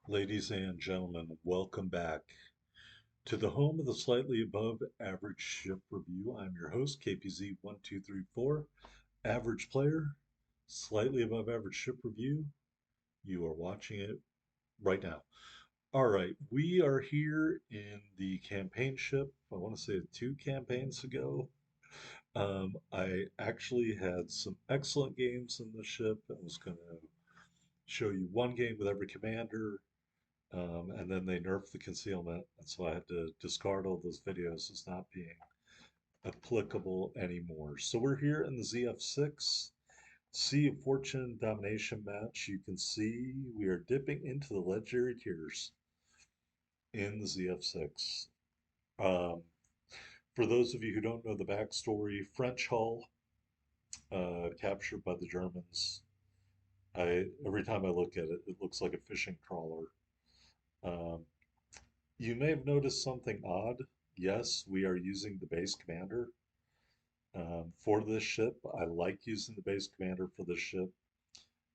Ladies and gentlemen, welcome back to the home of the slightly above average ship review. I'm your host, KPZ1234, average player, slightly above average ship review. You are watching it right now. All right, we are here in the campaign ship. I want to say 2 campaigns ago. I actually had some excellent games in the ship. I was going to show you one game with every commander. And then they nerfed the concealment, and so I had to discard all those videos as not being applicable anymore. So we're here in the ZF-6 Sea of Fortune domination match. You can see we are dipping into the legendary tiers in the ZF-6. Um, for those of you who don't know the backstory, French hull captured by the Germans. Every time I look at it, it looks like a fishing trawler. Um, You may have noticed something odd. Yes, we are using the base commander for this ship. I like using the base commander for this ship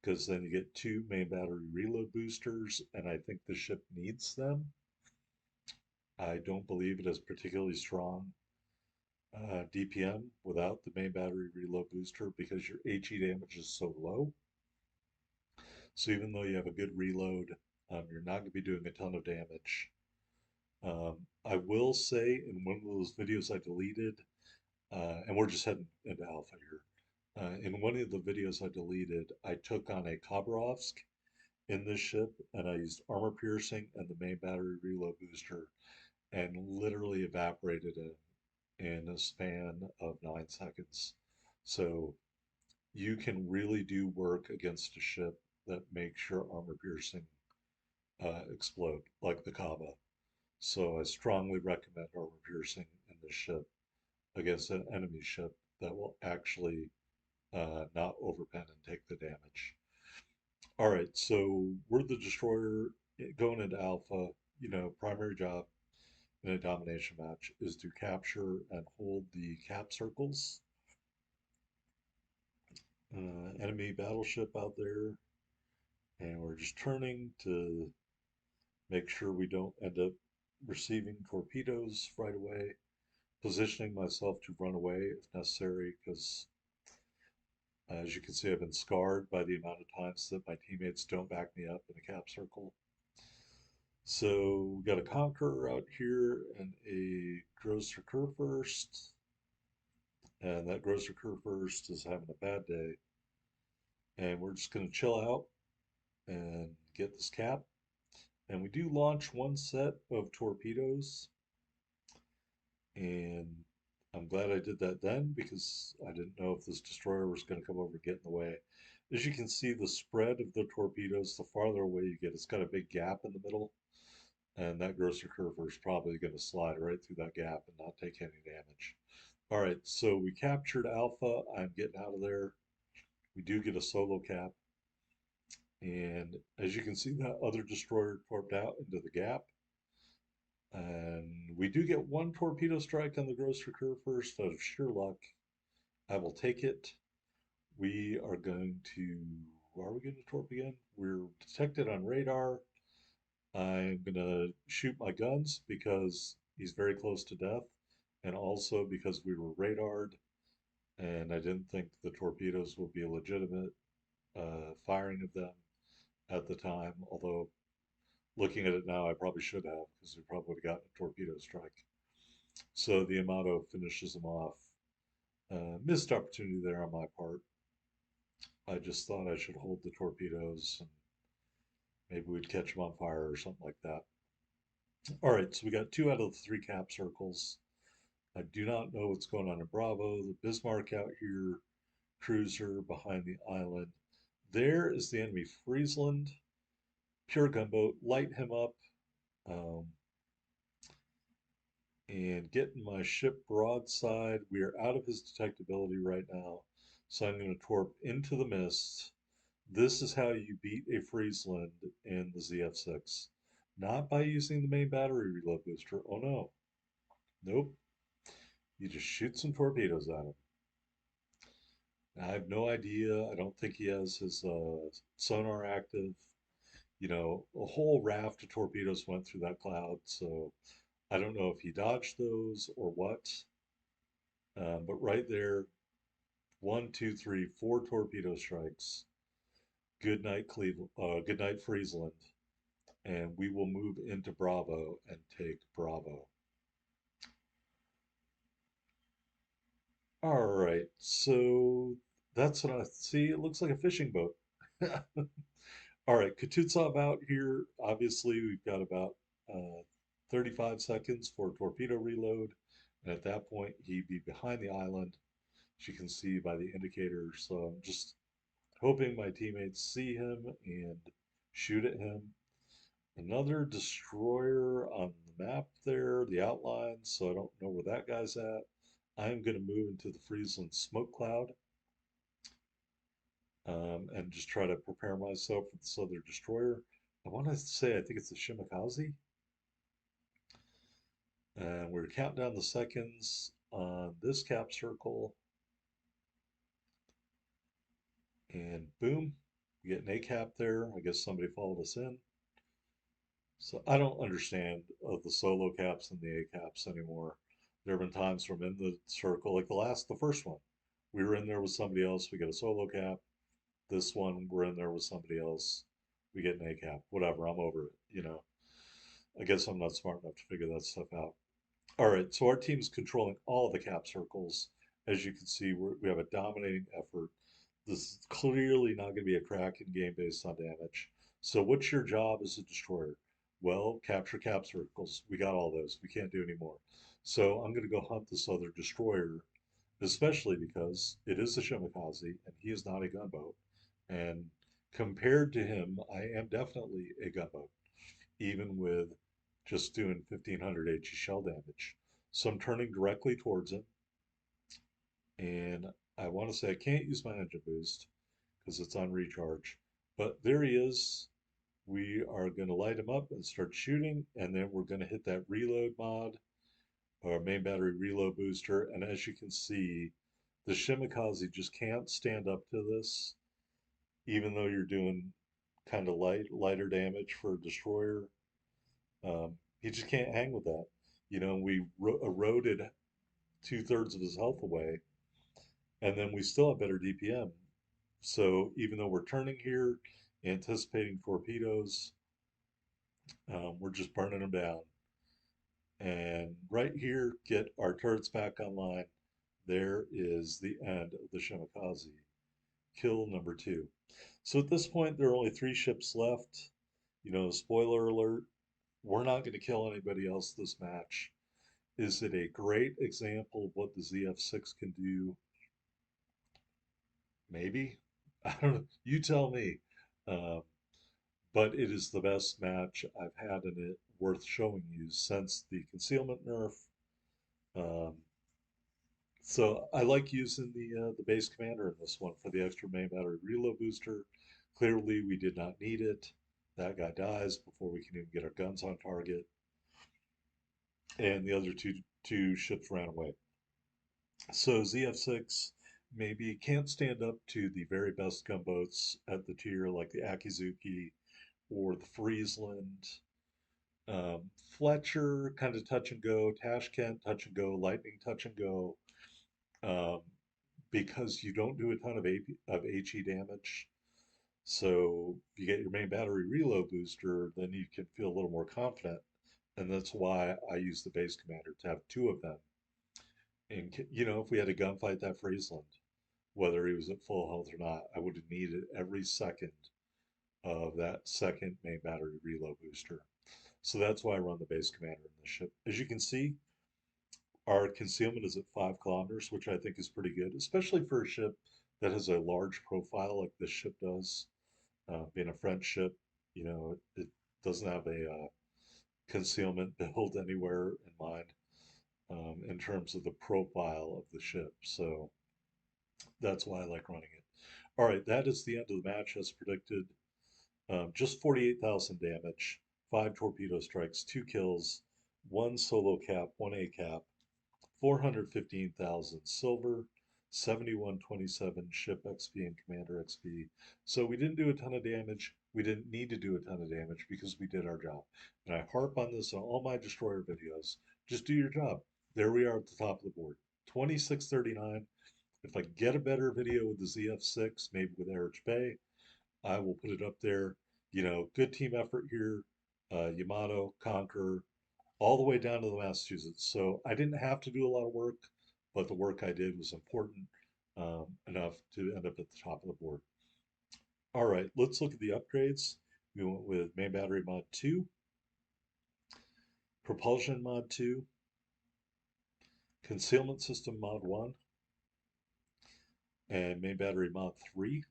because then you get 2 main battery reload boosters, and I think the ship needs them. I don't believe it has particularly strong DPM without the main battery reload booster because your HE damage is so low. So even though you have a good reload, you're not going to be doing a ton of damage. I will say in one of those videos I deleted, and we're just heading into alpha here. In one of the videos I deleted, I took on a Khabarovsk in this ship, and I used armor piercing and the main battery reload booster, and literally evaporated it in a span of 9 seconds. So you can really do work against a ship that makes your armor piercing explode, like the Kaba. So I strongly recommend armor piercing in this ship against an enemy ship that will actually not overpen and take the damage. All right, so we're the destroyer going into alpha. Primary job in a domination match is to capture and hold the cap circles. Enemy battleship out there, and we're just turning to make sure we don't end up receiving torpedoes right away. Positioning myself to run away if necessary, because as you can see, I've been scarred by the amount of times that my teammates don't back me up in a cap circle. So we got a Conqueror out here and a Grosser Kurfürst. And that Grosser Kurfürst is having a bad day. And we're just going to chill out and get this cap. And we do launch one set of torpedoes. And I'm glad I did that then because I didn't know if this destroyer was going to come over and get in the way. As you can see, the spread of the torpedoes, the farther away you get, it's got a big gap in the middle. And that Grosser Curver is probably going to slide right through that gap and not take any damage. All right, so we captured Alpha. I'm getting out of there. We do get a solo cap. And as you can see, that other destroyer torped out into the gap. And we do get one torpedo strike on the Grosser Curve first out of sheer luck. I will take it. We are going to. Are we going to torp again? We're detected on radar. I'm going to shoot my guns because he's very close to death, and also because we were radared, and I didn't think the torpedoes would be a legitimate firing of them at the time. Although, looking at it now, I probably should have because we probably would have gotten a torpedo strike. So the Amato finishes them off. Missed opportunity there on my part. I just thought I should hold the torpedoes and maybe we'd catch them on fire or something like that. All right, so we got 2 out of the 3 cap circles. I do not know what's going on in Bravo. The Bismarck out here, cruiser behind the island. There is the enemy Friesland. Pure gunboat, light him up. Um, and getting my ship broadside. We are out of his detectability right now. So I'm going to torp into the mist. This is how you beat a Friesland in the ZF-6. Not by using the main battery reload booster. Oh no. Nope. You just shoot some torpedoes at him. I have no idea. I don't think he has his sonar active. A whole raft of torpedoes went through that cloud, so I don't know if he dodged those or what. But right there, one, two, three, four torpedo strikes. Good night, Cleveland. Good night, Friesland. And we will move into Bravo and take Bravo. All right, so that's what I see. It looks like a fishing boat. All right, Kututsov out here. Obviously, we've got about 35 seconds for torpedo reload. And at that point, he'd be behind the island, as you can see by the indicator. So I'm just hoping my teammates see him and shoot at him. Another destroyer on the map there, the outline, so I don't know where that guy's at. I'm going to move into the Friesland smoke cloud and just try to prepare myself for this other destroyer. I want to say, I think it's the Shimakaze. And we're counting down the seconds on this cap circle. And boom, we get an A cap there. I guess somebody followed us in. So I don't understand the solo caps and the A caps anymore. There have been times where I'm in the circle, like the first one. We were in there with somebody else, we get a solo cap. This one, we're in there with somebody else, we get an A cap. Whatever, I'm over it. I guess I'm not smart enough to figure that stuff out. All right, so our team's controlling all the cap circles. As you can see, we have a dominating effort. This is clearly not going to be a cracking game based on damage. So what's your job as a destroyer? Well, capture cap circles. We got all those. We can't do any more. So I'm going to go hunt this other destroyer, especially because it is a Shimakaze and he is not a gunboat. And compared to him, I am definitely a gunboat even with just doing 1500 HE shell damage. So I'm turning directly towards him, and I want to say I can't use my engine boost because it's on recharge. But there he is. We are going to light him up and start shooting, and then we're going to hit that reload mod, or main battery reload booster. And as you can see, the Shimakaze just can't stand up to this, even though you're doing kind of lighter damage for a destroyer. He just can't hang with that. We eroded 2/3 of his health away, and then we still have better DPM. So even though we're turning here, anticipating torpedoes, we're just burning them down. And right here, get our turrets back online. There is the end of the Shimakaze. Kill number 2. So at this point, there are only 3 ships left. Spoiler alert, we're not going to kill anybody else this match. Is it a great example of what the ZF-6 can do? Maybe. I don't know. You tell me. Um, but it is the best match I've had in it, worth showing you since the concealment nerf. Um, so I like using the base commander in this one for the extra main battery reload booster. Clearly, we did not need it. That guy dies before we can even get our guns on target, and the other two ships ran away. So ZF-6 maybe can't stand up to the very best gunboats at the tier like the Akizuki or the Friesland. Fletcher, kind of touch and go. Tashkent, touch and go. Lightning, touch and go. Um, because you don't do a ton of HE damage. So if you get your main battery reload booster, then you can feel a little more confident. And that's why I use the base commander to have 2 of them. And if we had a gunfight that Friesland, whether he was at full health or not, I would have needed every second of that second main battery reload booster. So that's why I run the base commander in this ship. As you can see, our concealment is at 5 kilometers, which I think is pretty good, especially for a ship that has a large profile like this ship does. Being a French ship, it doesn't have a concealment build anywhere in mind in terms of the profile of the ship. So that's why I like running it. All right, that is the end of the match as predicted. Just 48,000 damage, 5 torpedo strikes, 2 kills, 1 solo cap, 1 A cap, 415,000 silver, 7127 ship XP and commander XP. So we didn't do a ton of damage. We didn't need to do a ton of damage because we did our job. And I harp on this on all my destroyer videos. Just do your job. There we are at the top of the board. 2639. If I get a better video with the ZF-6, maybe with Erich Bay, I will put it up there. You know, good team effort here. Yamato, Conqueror, all the way down to the Massachusetts. So I didn't have to do a lot of work, but the work I did was important enough to end up at the top of the board. All right, let's look at the upgrades. We went with main battery mod 2, propulsion mod 2, concealment system mod 1, and main battery mod 3.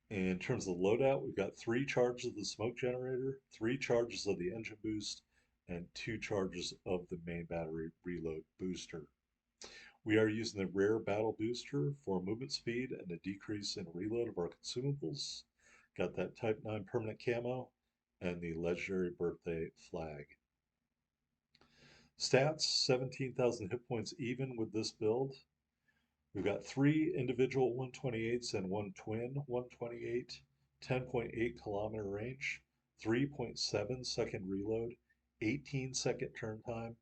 In terms of loadout, we've got 3 charges of the smoke generator, 3 charges of the engine boost, and 2 charges of the main battery reload booster. We are using the rare battle booster for movement speed and a decrease in reload of our consumables. Got that Type 9 permanent camo and the legendary birthday flag. Stats, 17,000 hit points even with this build. We've got 3 individual 128s and 1 twin 128, 10.8 kilometer range, 3.7 second reload, 18-second turn time.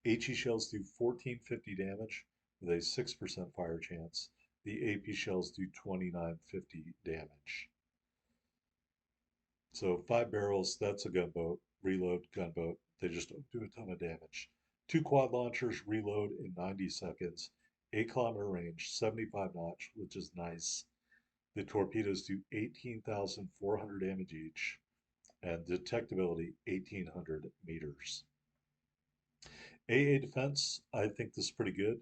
HE shells do 1450 damage with a 6% fire chance. The AP shells do 2950 damage. So 5 barrels, that's a gunboat. Reload gunboat. They just don't do a ton of damage. 2 quad launchers reload in 90 seconds. 8-kilometer range, 75 notch, which is nice. The torpedoes do 18,400 damage each, and detectability 1,800 meters. AA defense, I think this is pretty good.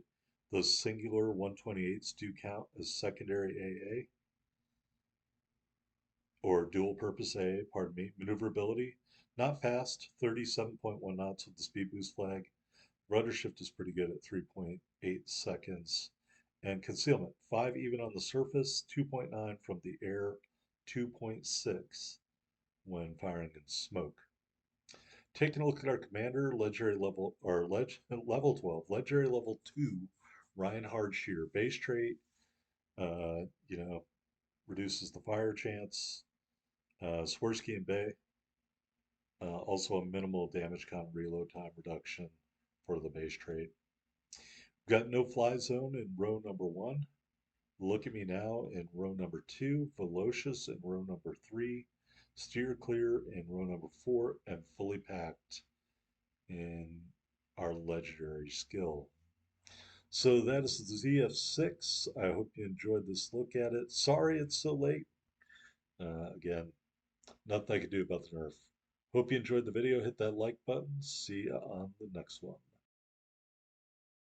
Those singular 128s do count as secondary AA, or dual purpose AA, pardon me. Maneuverability, not fast, 37.1 knots with the speed boost flag. Rudder shift is pretty good at 3.8 seconds. And concealment, 5 even on the surface, 2.9 from the air, 2.6 when firing in smoke. Taking a look at our commander, legendary level or level 12, legendary level 2, Ryan Hardshear, base trait, you know, reduces the fire chance. Swirsky and Bay, also a minimal damage count reload time reduction for the base trait. We've got no fly zone in row number 1. Look at me now in row number 2, Velocious in row number 3, Steer Clear in row number 4, and Fully Packed in our legendary skill. So that is the ZF-6. I hope you enjoyed this look at it. Sorry it's so late. Again, nothing I can do about the nerf. Hope you enjoyed the video. Hit that like button. See you on the next one.